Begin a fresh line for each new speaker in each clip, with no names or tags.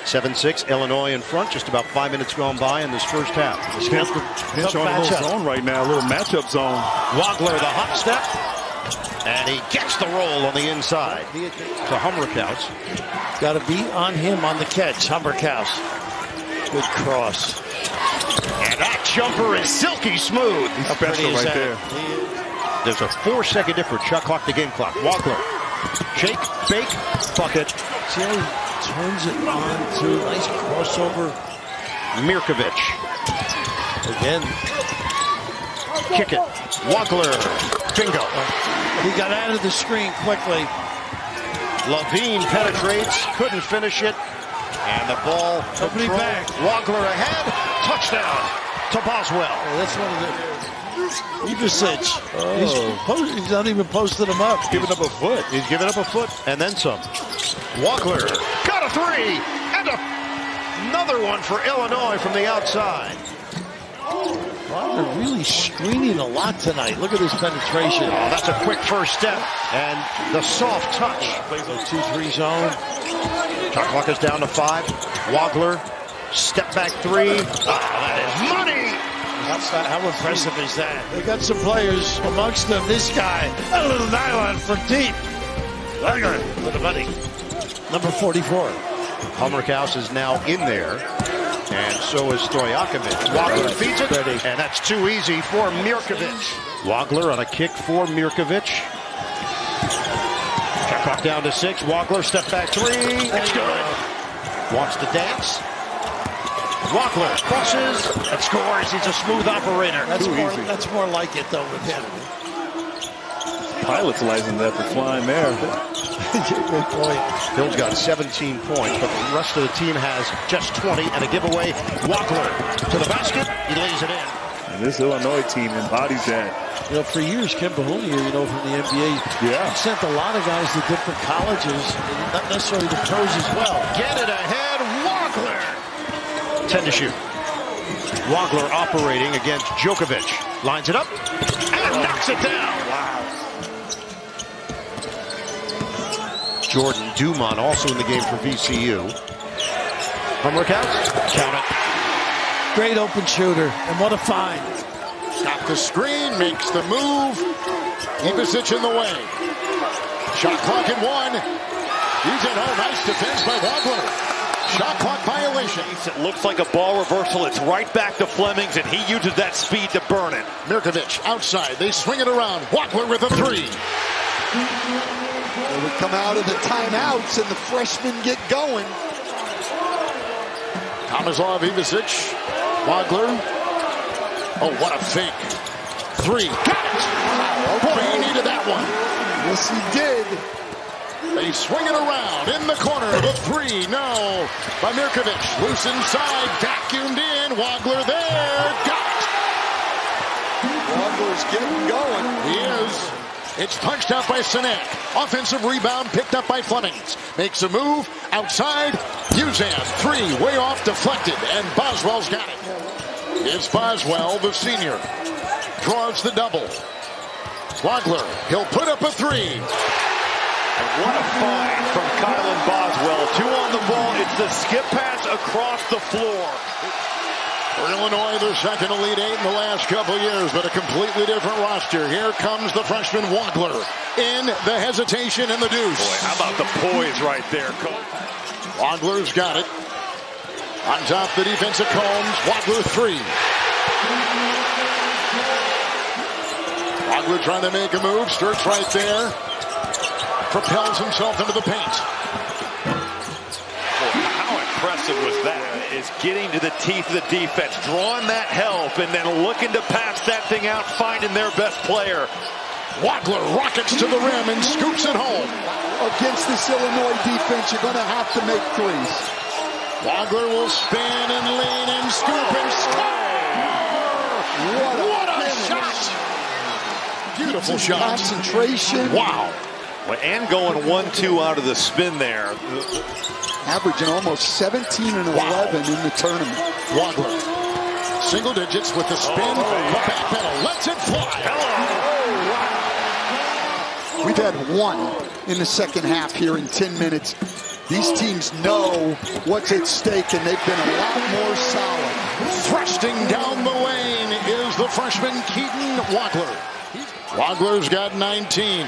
7-6, Illinois in front. Just about 5 minutes gone by in this first half.
Pinch on a little zone right now, a little matchup zone.
Wagler, the hop step, and he gets the roll on the inside to Hummerkaus.
Got to be on him on the catch, Hummerkaus. Good cross.
And that jumper is silky smooth.
He's special right there.
There's a 4-second difference. Shot clock to game clock. Wagler, shake, bake, bucket.
See how he turns it on to nice crossover.
Mirkovic.
Again.
Kick it. Wagler. Bingo.
He got out of the screen quickly.
Levine penetrates. Couldn't finish it. And the ball.
Nobody back.
Wagler ahead. Touchdown to Boswell.
Oh, that's one of the... Ivisic. He's not even posted him up.
Giving up a foot.
He's giving up a foot and then some. Wagler got a three. And another one for Illinois from the outside.
Wagler really screening a lot tonight. Look at his penetration.
Oh, that's a quick first step. And the soft touch.
Plays a 2-3 zone.
Shot clock is down to 5. Wagler, step back 3. That is money.
How impressive is that? They got some players amongst them. This guy, a little nylon from deep. Wagler for the money. Number 44.
Hummerkaus is now in there. And so is Stojakovic. Wagler feeds it. And that's too easy for Mirkovic. Wagler on a kick for Mirkovic. Shot clock down to 6. Wagler, step back 3. It's good. Wants to dance. Wagler crosses and scores. He's a smooth operator.
That's more like it, though, with him.
Pilot's license after flying there.
Good point.
Hill's got 17 points, but the rest of the team has just 20 and a giveaway. Wagler to the basket. He lays it in.
And this Illinois team embodies that.
You know, for years, Ken Bahunier, from the NBA, sent a lot of guys to different colleges, not necessarily the pros as well.
Get it ahead, Wagler. 10 to shoot. Wagler operating against Djokovic. Lines it up and knocks it down. Wow. Jordan Dumont also in the game for VCU. Hummerkaus, count it.
Great open shooter, and what a find.
Got the screen, makes the move. Ivisic in the way. Shot clock at 1. He's in. Oh, nice defense by Wagler. Shot clock violation.
It looks like a ball reversal. It's right back to Flemings, and he uses that speed to burn it.
Mirkovic outside. They swing it around. Wagler with a 3.
They would come out of the timeouts, and the freshmen get going.
Tomaszov, Ivisic, Wagler. Oh, what a fake. 3. Got it. Boy, he needed that one.
Yes, he did.
They swing it around in the corner. The 3, no. By Mirkovic. Loose inside, vacuumed in. Wagler there. Got it.
Wagler's getting going.
He is. It's punched out by Sinek. Offensive rebound picked up by Flemings. Makes a move. Outside. Uzan. 3. Way off. Deflected. And Boswell's got it. It's Boswell, the senior. Draws the double. Wagler. He'll put up a 3.
And what a find from Kylan Boswell. 2 on the ball. It's the skip pass across the floor.
For Illinois, their second Elite 8 in the last couple years, but a completely different roster. Here comes the freshman Wagler in the hesitation and the deuce.
Boy, how about the poise right there, Coach?
Wagler's got it. On top the defense of Combs. Wagler 3. Wagler trying to make a move. Sturt's right there. Propels himself into the paint.
Boy, how impressive was that? Is getting to the teeth of the defense, drawing that help, and then looking to pass that thing out, finding their best player.
Wagler rockets to the rim and scoops it home.
Against this Illinois defense, you're going to have to make threes.
Wagler will spin and lean and scoop and score. What a shot. Beautiful shot.
Concentration.
Wow.
And going 1-2 out of the spin there.
Averaging almost 17 and 11 in the tournament.
Wagler. Single digits with the spin. The back pedal lets it fly.
We've had 1 in the second half here in 10 minutes. These teams know what's at stake, and they've been a lot more solid.
Thrusting down the lane is the freshman Keaton Wagler. Wagler's got 19.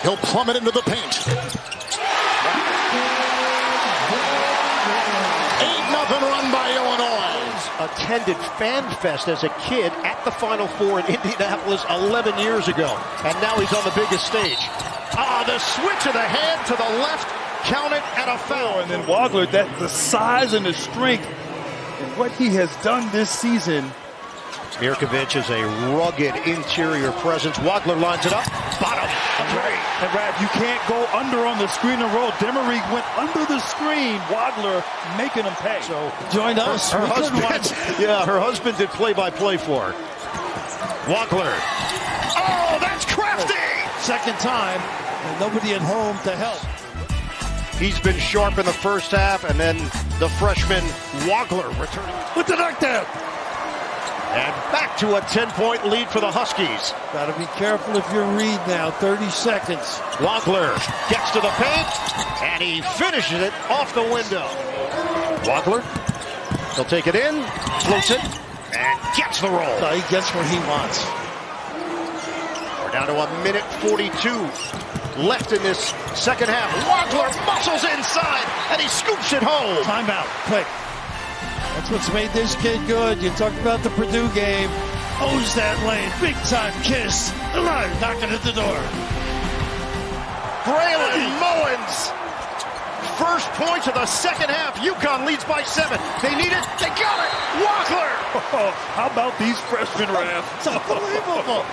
He'll plummet into the paint. 8-0 run by Illinois.
Attended Fan Fest as a kid at the Final Four in Indianapolis 11 years ago. And now he's on the biggest stage. The switch of the hand to the left. Count it and a foul.
And then Wagler, the size and the strength and what he has done this season.
Mirkovic is a rugged interior presence. Wagler lines it up. Bottom.
And Rad, you can't go under on the screen and roll. Demery went under the screen. Wagler making him pay.
So
joined us.
Her husband did play-by-play for her. Wagler. Oh, that's crafty!
Second time, and nobody at home to help.
He's been sharp in the first half, and then the freshman Wagler returning
with the knockdown.
And back to a 10-point lead for the Huskies.
Got to be careful if you're Reed now. 30 seconds.
Wagler gets to the paint, and he finishes it off the window. Wagler, he'll take it in, floats it, and gets the roll.
So he gets what he wants.
We're down to a minute 42 left in this second half. Wagler muscles inside, and he scoops it home.
Timeout. Quick. That's what's made this kid good. You talked about the Purdue game. Owes that lane. Big time kiss. Alive, knocking at the door.
Braylon Mullins. First points of the second half. UConn leads by 7. They need it. They got it. Wagler.
How about these freshmen, Raph?
It's unbelievable.